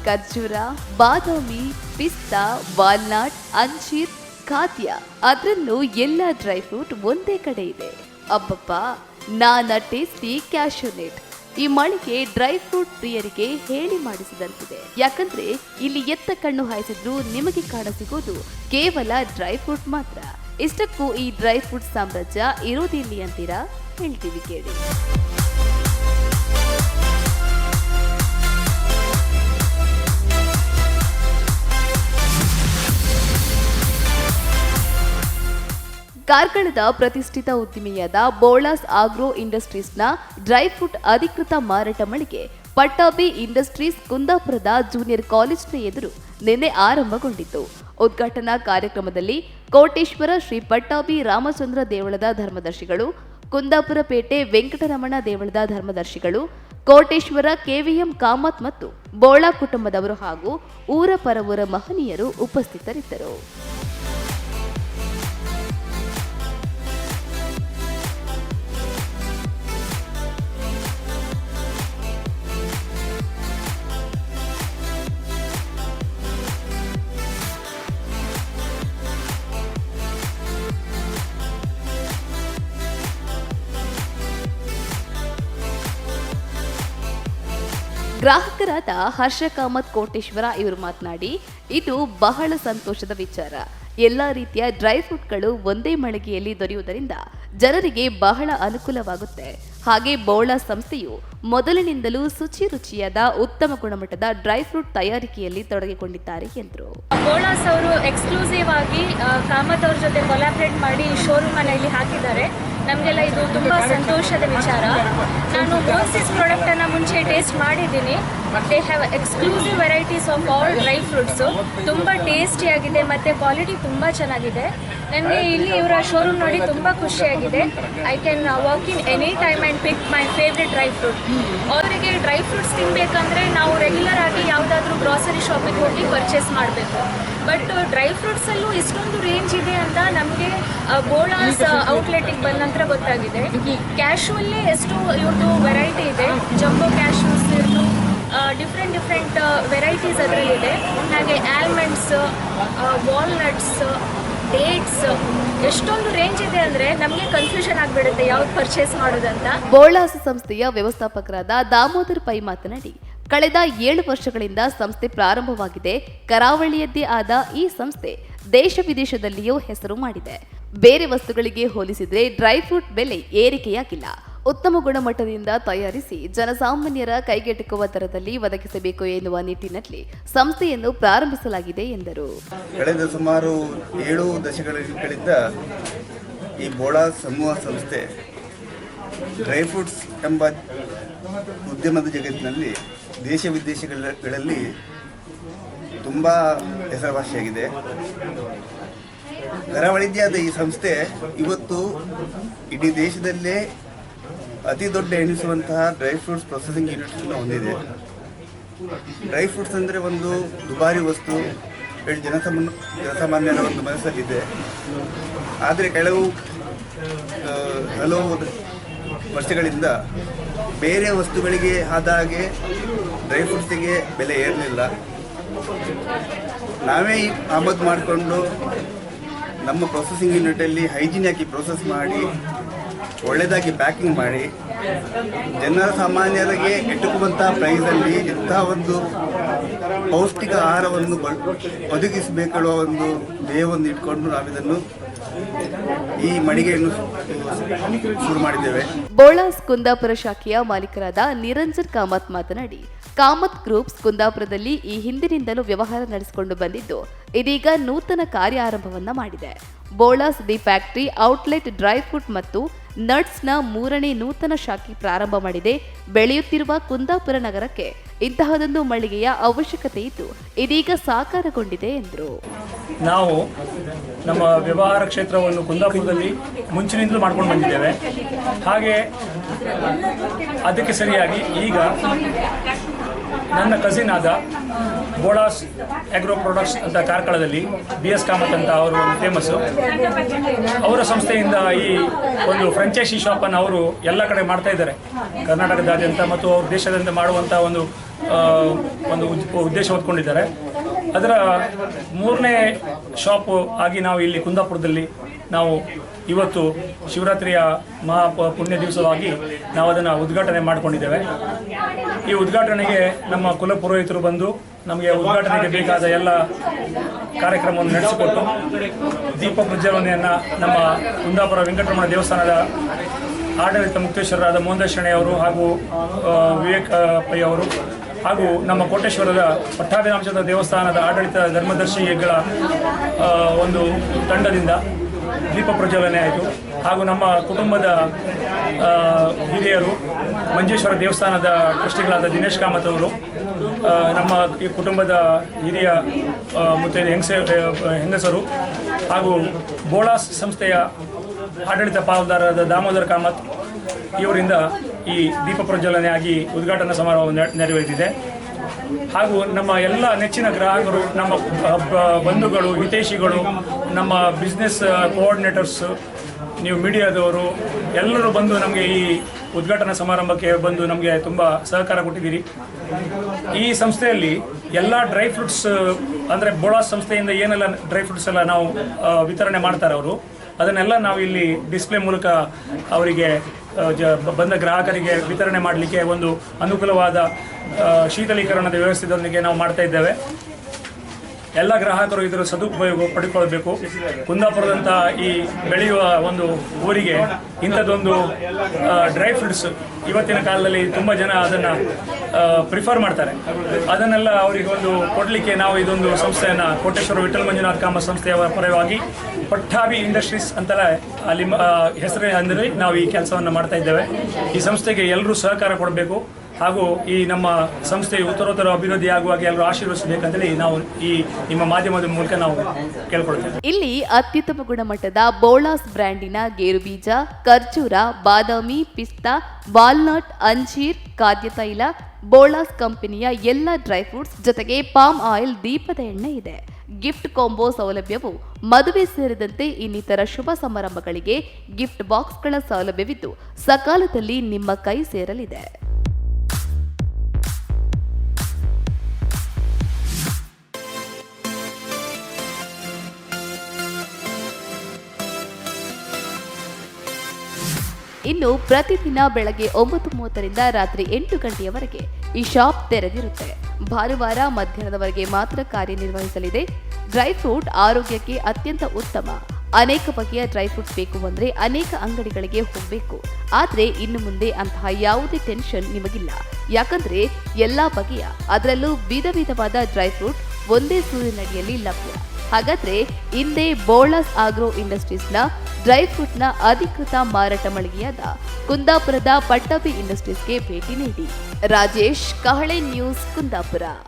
ಖರ್ಜೂರ, ಬಾದಾಮಿ, ಪಿಸ್ತಾ, ವಾಲ್ನಟ್, ಅಂಜೀರ್, ಖಾದ್ಯ, ಅದರಲ್ಲೂ ಎಲ್ಲ ಡ್ರೈ ಫ್ರೂಟ್ ಒಂದೇ ಕಡೆ ಇದೆ. ಅಬ್ಬಪ್ಪ, ನಾನಾ ಟೇಸ್ಟಿ ಕ್ಯಾಶ್ಯೂನೆಟ್. ಈ ಮಳಿಗೆ ಡ್ರೈ ಫ್ರೂಟ್ ಪ್ರಿಯರಿಗೆ ಹೇಳಿ ಮಾಡಿಸಿದಂತಿದೆ. ಯಾಕಂದ್ರೆ ಇಲ್ಲಿ ಎತ್ತ ಕಣ್ಣು ಹಾಯಿಸಿದ್ರು ನಿಮಗೆ ಕಾಣಸಿಗೋದು ಕೇವಲ ಡ್ರೈ ಫ್ರೂಟ್ ಮಾತ್ರ. ಇಷ್ಟಕ್ಕೂ ಈ ಡ್ರೈ ಫ್ರೂಟ್ ಸಾಮ್ರಾಜ್ಯ ಇರೋದಿಲ್ಲಿ ಅಂತೀರಾ? ಹೇಳ್ತೀವಿ ಕೇಳಿ. ಕಾರ್ಕಳದ ಪ್ರತಿಷ್ಠಿತ ಉದ್ದಿಮೆಯಾದ ಬೋಳಾಸ್ ಆಗ್ರೋ ಇಂಡಸ್ಟ್ರೀಸ್ನ ಡ್ರೈ ಫ್ರೂಟ್ ಅಧಿಕೃತ ಮಾರಾಟ ಮಳಿಗೆ ಪಟ್ಟಾಭಿ ಇಂಡಸ್ಟ್ರೀಸ್ ಕುಂದಾಪುರದ ಜೂನಿಯರ್ ಕಾಲೇಜಿನ ಎದುರು ನಿನ್ನೆ ಆರಂಭಗೊಂಡಿತು. ಉದ್ಘಾಟನಾ ಕಾರ್ಯಕ್ರಮದಲ್ಲಿ ಕೋಟೇಶ್ವರ ಶ್ರೀ ಪಟ್ಟಾಭಿ ರಾಮಚಂದ್ರ ದೇವಳದ ಧರ್ಮದರ್ಶಿಗಳು, ಕುಂದಾಪುರ ಪೇಟೆ ವೆಂಕಟರಮಣ ದೇವಳದ ಧರ್ಮದರ್ಶಿಗಳು, ಕೋಟೇಶ್ವರ ಕೆವಿಎಂ ಕಾಮತ್ ಮತ್ತು ಬೋಳಾ ಕುಟುಂಬದವರು ಹಾಗೂ ಊರ ಪರವೂರ ಮಹನೀಯರು ಉಪಸ್ಥಿತರಿದ್ದರು. ಗ್ರಾಹಕರಾದ ಹರ್ಷ ಕಾಮತ್ ಕೋಟೇಶ್ವರ ಇವರು ಮಾತನಾಡಿ, ಇದು ಬಹಳ ಸಂತೋಷದ ವಿಚಾರ. ಎಲ್ಲಾ ರೀತಿಯ ಡ್ರೈ ಫ್ರೂಟ್ಗಳು ಒಂದೇ ಮಳಿಗೆಯಲ್ಲಿ ದೊರೆಯುವುದರಿಂದ ಜನರಿಗೆ ಬಹಳ ಅನುಕೂಲವಾಗುತ್ತೆ. ಹಾಗೆ ಬೋಳಾ ಸಂಸ್ಥೆಯು ಮೊದಲಿನಿಂದಲೂ ರುಚಿಯಾದ ಉತ್ತಮ ಗುಣಮಟ್ಟದ ಡ್ರೈ ಫ್ರೂಟ್ ತಯಾರಿಕೆಯಲ್ಲಿ ತೊಡಗಿಕೊಂಡಿದ್ದಾರೆ ಎಂದರು. ಬೋಳಾಸ್ ಅವರು ಎಕ್ಸ್ಕ್ಲೂಸಿವ್ ಆಗಿ ಕಾಮತ್ ಅವ್ರ ಜೊತೆ ಕೊಲಾಬ್ರೇಟ್ ಮಾಡಿ ಶೋರೂಮ್ ಅನ್ನ ಇಲ್ಲಿ ಹಾಕಿದ್ದಾರೆ. ನಮಗೆಲ್ಲ ಇದು ತುಂಬ ಸಂತೋಷದ ವಿಚಾರ. ನಾನು ಬೋನ್ಸಿಸ್ ಪ್ರಾಡಕ್ಟನ್ನು ಮುಂಚೆ ಟೇಸ್ಟ್ ಮಾಡಿದ್ದೀನಿ. They have exclusive varieties of all dry fruits. ತುಂಬ ಟೇಸ್ಟಿಯಾಗಿದೆ ಮತ್ತು ಕ್ವಾಲಿಟಿ ತುಂಬ ಚೆನ್ನಾಗಿದೆ. ನನಗೆ ಇಲ್ಲಿ ಇವರ ಶೋರೂಮ್ ನೋಡಿ ತುಂಬ ಖುಷಿಯಾಗಿದೆ. I can walk in any time and pick my favourite dry fruit. ಅವರಿಗೆ ಡ್ರೈ ಫ್ರೂಟ್ಸ್ ತಿನ್ನಬೇಕಂದ್ರೆ ನಾವು ರೆಗ್ಯುಲರ್ ಆಗಿ ಯಾವುದಾದ್ರೂ ಗ್ರಾಸರಿ ಶಾಪಿಗೆ ಹೋಗಿ ಪರ್ಚೇಸ್ ಮಾಡಬೇಕು. ಬಟ್ ಡ್ರೈ ಫ್ರೂಟ್ಸಲ್ಲೂ ಇಷ್ಟೊಂದು ರೇಂಜ್ ಇದೆ ಅಂತ ನಮಗೆ ಬೋಳಾಸ್ ಔಟ್ಲೆಟಿಗೆ ಬಂದ ನಂತರ ಗೊತ್ತಾಗಿದೆ. ಕ್ಯಾಶುವಲ್ಲೇ ಎಷ್ಟು ಇವ್ರದ್ದು ವೆರೈಟಿ ಇದೆ. ಜಂಬೋ ಕ್ಯಾಶ್ಯೂಸ್ ಇರ್ದು ಡಿಫ್ರೆಂಟ್ ವೆರೈಟೀಸ್ ಅದರಲ್ಲಿದೆ. ಹಾಗೆ ಆಲ್ಮಂಡ್ಸ್, ವಾಲ್ನಟ್ಸ್, ಡೇಟ್ಸ್, ಎಷ್ಟೊಂದು ರೇಂಜ್ ಇದೆ ಅಂದರೆ ನಮಗೆ ಕನ್ಫ್ಯೂಷನ್ ಆಗಿಬಿಡುತ್ತೆ ಯಾವ್ದು ಪರ್ಚೇಸ್ ಮಾಡೋದಂತ. ಬೋಳಾಸ್ ಸಂಸ್ಥೆಯ ವ್ಯವಸ್ಥಾಪಕರಾದ ದಾಮೋದರ್ ಪೈ ಮಾತನಾಡಿ, ಕಳೆದ 7 ವರ್ಷಗಳಿಂದ ಸಂಸ್ಥೆ ಪ್ರಾರಂಭವಾಗಿದೆ. ಕರಾವಳಿಯದ್ದೇ ಆದ ಈ ಸಂಸ್ಥೆ ದೇಶ ವಿದೇಶದಲ್ಲಿಯೂ ಹೆಸರು ಮಾಡಿದೆ. ಬೇರೆ ವಸ್ತುಗಳಿಗೆ ಹೋಲಿಸಿದರೆ ಡ್ರೈ ಫ್ರೂಟ್ ಬೆಲೆ ಏರಿಕೆಯಾಗಿಲ್ಲ. ಉತ್ತಮ ಗುಣಮಟ್ಟದಿಂದ ತಯಾರಿಸಿ ಜನಸಾಮಾನ್ಯರ ಕೈಗೆಟುಕುವ ದರದಲ್ಲಿ ಒದಗಿಸಬೇಕು ಎನ್ನುವ ನಿಟ್ಟಿನಲ್ಲಿ ಸಂಸ್ಥೆಯನ್ನು ಪ್ರಾರಂಭಿಸಲಾಗಿದೆ ಎಂದರು. ಕಳೆದ ಸುಮಾರು 7 ದಶಕಗಳಿಂದ ಈ ಬೋಳಾ ಸಮೂಹ ಸಂಸ್ಥೆ ಡ್ರೈ ಫ್ರೂಟ್ಸ್ ಎಂಬ ಉದ್ಯಮದ ಜಗತ್ತಿನಲ್ಲಿ ದೇಶ ವಿದೇಶಗಳಲ್ಲಿ ತುಂಬ ಹೆಸರುವಾಸಿಯಾಗಿದೆ. ಕರಾವಳಿಯಾದ ಈ ಸಂಸ್ಥೆ ಇವತ್ತು ಇಡೀ ದೇಶದಲ್ಲೇ ಅತಿ ದೊಡ್ಡ ಎನಿಸುವಂತಹ ಡ್ರೈ ಫ್ರೂಟ್ಸ್ ಪ್ರೊಸೆಸಿಂಗ್ ಯೂನಿಟ್ಸನ್ನು ಹೊಂದಿದೆ. ಡ್ರೈ ಫ್ರೂಟ್ಸ್ ಅಂದರೆ ಒಂದು ದುಬಾರಿ ವಸ್ತು, ಜನಸಾಮಾನ್ಯರ ಒಂದು ಮನಸ್ಸಲ್ಲಿದೆ. ಆದರೆ ಹಲವು ವರ್ಷಗಳಿಂದ ಬೇರೆ ವಸ್ತುಗಳಿಗೆ ಆದ ಹಾಗೆ ಡ್ರೈ ಫ್ರೂಟ್ಸಿಗೆ ಬೆಲೆ ಏರಲಿಲ್ಲ. ನಾವೇ ಆಮದು ಮಾಡಿಕೊಂಡು ನಮ್ಮ ಪ್ರೊಸೆಸಿಂಗ್ ಯೂನಿಟಲ್ಲಿ ಹೈಜೀನ್ ಆಗಿ ಪ್ರೊಸೆಸ್ ಮಾಡಿ ಒಳ್ಳೆಯದಾಗಿ ಪ್ಯಾಕಿಂಗ್ ಮಾಡಿ ಜನರ ಸಾಮಾನ್ಯರಿಗೆ ಎಟುಕುವಂತಹ ಪ್ರೈಸಲ್ಲಿ ಇಂತಹ ಒಂದು ಪೌಷ್ಟಿಕ ಆಹಾರವನ್ನು ಒದಗಿಸಬೇಕುವ ಒಂದು ಧ್ಯೇಯವನ್ನು ಇಟ್ಕೊಂಡು ನಾವಿದನ್ನು ಈ ಮಳಿಗೆಯನ್ನು ಶುರು ಮಾಡಿದ್ದೇವೆ. ಬೋಳಾಸ್ ಕುಂದಾಪುರ ಶಾಖೆಯ ಮಾಲೀಕರಾದ ನಿರಂಜನ್ ಕಾಮತ್ ಮಾತನಾಡಿ, ಕಾಮತ್ ಗ್ರೂಪ್ಸ್ ಕುಂದಾಪುರದಲ್ಲಿ ಈ ಹಿಂದಿನಿಂದಲೂ ವ್ಯವಹಾರ ನಡೆಸಿಕೊಂಡು ಬಂದಿದ್ದು ಇದೀಗ ನೂತನ ಕಾರ್ಯ ಆರಂಭವನ್ನ ಮಾಡಿದೆ. Bolas the factory outlet dry fruit ಮತ್ತು ನಟ್ಸ್ನ 3ನೇ ನೂತನ ಶಾಖೆ ಪ್ರಾರಂಭ ಮಾಡಿದೆ. ಬೆಳೆಯುತ್ತಿರುವ ಕುಂದಾಪುರ ನಗರಕ್ಕೆ ಇಂತಹದೊಂದು ಮಳಿಗೆಯ ಅವಶ್ಯಕತೆ ಇದ್ದು ಇದೀಗ ಸಾಕಾರಗೊಂಡಿದೆ ಎಂದರು. ನಾವು ನಮ್ಮ ವ್ಯವಹಾರ ಕ್ಷೇತ್ರವನ್ನು ಕುಂದಾಪುರದಲ್ಲಿ ಮುಂಚಿನಿಂದಲೂ ಮಾಡ್ಕೊಂಡು ಬಂದಿದ್ದೇವೆ. ಹಾಗೆ ಅದಕ್ಕೆ ಸರಿಯಾಗಿ ಈಗ ನನ್ನ ಕಸಿನ್ ಆದ ಬೋಳಾಸ್ ಆಗ್ರೋ ಪ್ರಾಡಕ್ಟ್ಸ್ ಅಂತ ಕಾರ್ಕಳದಲ್ಲಿ BS ಕಾಮತ್ ಅಂತ ಅವರು ಫೇಮಸ್ಸು. ಅವರ ಸಂಸ್ಥೆಯಿಂದ ಈ ಒಂದು ಫ್ರಾಂಚೈಸಿ ಶಾಪನ್ನು ಅವರು ಎಲ್ಲ ಕಡೆ ಮಾಡ್ತಾ ಇದ್ದಾರೆ, ಕರ್ನಾಟಕದಾದ್ಯಂತ ಮತ್ತು ಅವ್ರ ದೇಶದಾದ್ಯಂತ ಮಾಡುವಂಥ ಒಂದು ಉದ್ದೇಶ ಹೊತ್ಕೊಂಡಿದ್ದಾರೆ. ಅದರ 3ನೇ ಶಾಪು ಆಗಿ ನಾವು ಇಲ್ಲಿ ಕುಂದಾಪುರದಲ್ಲಿ ನಾವು ಇವತ್ತು ಶಿವರಾತ್ರಿಯ ಪುಣ್ಯ ದಿವಸವಾಗಿ ನಾವು ಅದನ್ನು ಉದ್ಘಾಟನೆ ಮಾಡಿಕೊಂಡಿದ್ದೇವೆ. ಈ ಉದ್ಘಾಟನೆಗೆ ನಮ್ಮ ಕುಲ ಪುರೋಹಿತರು ಬಂದು ನಮಗೆ ಉದ್ಘಾಟನೆಗೆ ಬೇಕಾದ ಎಲ್ಲ ಕಾರ್ಯಕ್ರಮವನ್ನು ನಡೆಸಿಕೊಟ್ಟು ದೀಪ ಪ್ರಜ್ವಲನೆಯನ್ನು ನಮ್ಮ ಕುಂದಾಪುರ ವೆಂಕಟರಮಣ ದೇವಸ್ಥಾನದ ಆಡಳಿತ ಮುಕ್ತೇಶ್ವರರಾದ ಮೋಹನದಾಸ್ ಶೆಣೈ ಅವರು ಹಾಗೂ ವಿವೇಕ್ ಪೈ ಅವರು ಹಾಗೂ ನಮ್ಮ ಕೋಟೇಶ್ವರದ ಪಟ್ಟಾಭಿರಾಮಚಂದ್ರ ದೇವಸ್ಥಾನದ ಆಡಳಿತ ಧರ್ಮದರ್ಶಿಗಳ ಒಂದು ತಂಡದಿಂದ ದೀಪ ಪ್ರಜ್ವಲನೆ ಆಯಿತು. ಹಾಗೂ ನಮ್ಮ ಕುಟುಂಬದ ಹಿರಿಯರು ಮಂಜೇಶ್ವರ ದೇವಸ್ಥಾನದ ಟ್ರಸ್ಟಿಗಳಾದ ದಿನೇಶ್ ಕಾಮತ್ ಅವರು, ನಮ್ಮ ಈ ಕುಟುಂಬದ ಹಿರಿಯ ಮುತ್ತೈದೆ ಹೆಂಗಸರು ಹಾಗೂ ಬೋಳಾಸ್ ಸಂಸ್ಥೆಯ ಆಡಳಿತ ಪಾಲುದಾರರಾದ ದಾಮೋದರ ಕಾಮತ್ ಇವರಿಂದ ಈ ದೀಪ ಪ್ರಜ್ವಲನೆ ಆಗಿ ಉದ್ಘಾಟನಾ ಸಮಾರಂಭ ನೆರವೇರಿದೆ. ಹಾಗೂ ನಮ್ಮ ಎಲ್ಲ ನೆಚ್ಚಿನ ಗ್ರಾಹಕರು, ನಮ್ಮ ಬಂಧುಗಳು, ಹಿತೈಷಿಗಳು, ನಮ್ಮ ಬಿಸ್ನೆಸ್ ಕೋಆರ್ಡಿನೇಟರ್ಸ್, ನೀವು ಮೀಡಿಯಾದವರು ಎಲ್ಲರೂ ಬಂದು ನಮಗೆ ಈ ಉದ್ಘಾಟನಾ ಸಮಾರಂಭಕ್ಕೆ ಬಂದು ನಮಗೆ ತುಂಬ ಸಹಕಾರ ಕೊಟ್ಟಿದ್ದೀರಿ. ಈ ಸಂಸ್ಥೆಯಲ್ಲಿ ಎಲ್ಲ ಡ್ರೈ ಫ್ರೂಟ್ಸ್ ಅಂದರೆ ಬೋಳಾಸ್ ಸಂಸ್ಥೆಯಿಂದ ಏನೆಲ್ಲ ಡ್ರೈ ಫ್ರೂಟ್ಸ್ ಎಲ್ಲ ನಾವು ವಿತರಣೆ ಮಾಡ್ತಾರೆ ಅವರು, ಅದನ್ನೆಲ್ಲ ನಾವು ಇಲ್ಲಿ ಡಿಸ್ಪ್ಲೇ ಮೂಲಕ ಅವರಿಗೆ ಬಂದ ಗ್ರಾಹಕರಿಗೆ ವಿತರಣೆ ಮಾಡಲಿಕ್ಕೆ ಒಂದು ಅನುಕೂಲವಾದ ಶೀತಲೀಕರಣದ ವ್ಯವಸ್ಥೆದೊಂದಿಗೆ ನಾವು ಮಾಡ್ತಾ ಇದ್ದೇವೆ. ಎಲ್ಲ ಗ್ರಾಹಕರು ಇದರ ಸದುಪಯೋಗ ಪಡೆದುಕೊಳ್ಳಬೇಕು. ಕುಂದಾಪುರದಂಥ ಈ ಬೆಳೆಯುವ ಒಂದು ಊರಿಗೆ ಇಂಥದ್ದೊಂದು ಡ್ರೈ ಫ್ರೂಟ್ಸ್ ಇವತ್ತಿನ ಕಾಲದಲ್ಲಿ ತುಂಬ ಜನ ಅದನ್ನು ಪ್ರಿಫರ್ ಮಾಡ್ತಾರೆ. ಅದನ್ನೆಲ್ಲ ಅವರಿಗೆ ಒಂದು ಕೊಡಲಿಕ್ಕೆ ನಾವು ಇದೊಂದು ಸಂಸ್ಥೆಯನ್ನು ಕೋಟೇಶ್ವರ ವಿಠ್ಠಲ ಮಂಜುನಾಥ ಕಾಮತ್ ಸಂಸ್ಥೆಯ ಪರವಾಗಿ ಪಟ್ಟಾಭಿ ಇಂಡಸ್ಟ್ರೀಸ್ ಅಂತಲೇ ಅಲ್ಲಿ ಹೆಸರೇ ಅಂದರೆ ನಾವು ಈ ಕೆಲಸವನ್ನು ಮಾಡ್ತಾ ಇದ್ದೇವೆ. ಈ ಸಂಸ್ಥೆಗೆ ಎಲ್ಲರೂ ಸಹಕಾರ ಕೊಡಬೇಕು ಹಾಗೂ ಈ ನಮ್ಮ ಸಂಸ್ಥೆಯು ಉತ್ತರೋತ್ತರ ಅಭಿವೃದ್ಧಿ ಆಗುವಾಗ ಎಲ್ಲರೂ ಆಶೀರ್ವದಿಸಬೇಕಂತೇಳಿ ನಾವು ಈ ನಿಮ್ಮ ಮಾಧ್ಯಮದ ಮೂಲಕ ನಾವು ಕೇಳ್ಕೊಳ್ತೇವೆ. ಇಲ್ಲಿ ಅತ್ಯುತ್ತಮ ಗುಣಮಟ್ಟದ ಬೋಳಾಸ್ ಬ್ರ್ಯಾಂಡಿನ ಗೇರುಬೀಜ, ಖರ್ಜೂರ, ಬಾದಾಮಿ, ಪಿಸ್ತಾ, ವಾಲ್ನಟ್, ಅಂಜೀರ್, ಖಾದ್ಯ ತೈಲ, ಬೋಳಾಸ್ ಕಂಪನಿಯ ಎಲ್ಲ ಡ್ರೈ ಫ್ರೂಟ್ಸ್ ಜೊತೆಗೆ ಪಾಮ್ ಆಯಿಲ್, ದೀಪದ ಎಣ್ಣೆ ಇದೆ. ಗಿಫ್ಟ್ ಕಾಂಬೋ ಸೌಲಭ್ಯವು ಮದುವೆ ಸೇರಿದಂತೆ ಇನ್ನಿತರ ಶುಭ ಸಮಾರಂಭಗಳಿಗೆ ಗಿಫ್ಟ್ ಬಾಕ್ಸ್ಗಳ ಸೌಲಭ್ಯವಿದ್ದು ಸಕಾಲದಲ್ಲಿ ನಿಮ್ಮ ಕೈ ಸೇರಲಿದೆ. ಇನ್ನು ಪ್ರತಿದಿನ ಬೆಳಗ್ಗೆ 9:30ರಿಂದ ರಾತ್ರಿ 8 ಗಂಟೆಯವರೆಗೆ ಈ ಶಾಪ್ ತೆರೆದಿರುತ್ತೆ. ಭಾನುವಾರ ಮಧ್ಯಾಹ್ನದವರೆಗೆ ಮಾತ್ರ ಕಾರ್ಯನಿರ್ವಹಿಸಲಿದೆ. ಡ್ರೈ ಫ್ರೂಟ್ ಆರೋಗ್ಯಕ್ಕೆ ಅತ್ಯಂತ ಉತ್ತಮ. ಅನೇಕ ಬಗೆಯ ಡ್ರೈ ಫ್ರೂಟ್ಸ್ ಬೇಕು ಅಂದ್ರೆ ಅನೇಕ ಅಂಗಡಿಗಳಿಗೆ ಹೋಗಬೇಕು. ಆದ್ರೆ ಇನ್ನು ಮುಂದೆ ಅಂತಹ ಯಾವುದೇ ಟೆನ್ಷನ್ ನಿಮಗಿಲ್ಲ. ಯಾಕಂದ್ರೆ ಎಲ್ಲಾ ಬಗೆಯ ಅದರಲ್ಲೂ ವಿಧವಾದ ಡ್ರೈ ಫ್ರೂಟ್ ಒಂದೇ ಸೂರಿನಡಿಯಲ್ಲಿ ಲಭ್ಯ. ಹಾಗಾದ್ರೆ ಹಿಂದೆ ಬೋಳಾಸ್ ಆಗ್ರೋ ಇಂಡಸ್ಟ್ರೀಸ್ನ ಡ್ರೈ ಫ್ರೂಟ್ನ ಅಧಿಕೃತ ಮಾರಾಟ ಮಳಿಗೆಯಾದ ಕುಂದಾಪುರದ ಪಟ್ಟಾಭಿ ಇಂಡಸ್ಟ್ರೀಸ್ಗೆ ಭೇಟಿ ನೀಡಿ. ರಾಜೇಶ್, ಕಹಳೆ ನ್ಯೂಸ್, ಕುಂದಾಪುರ.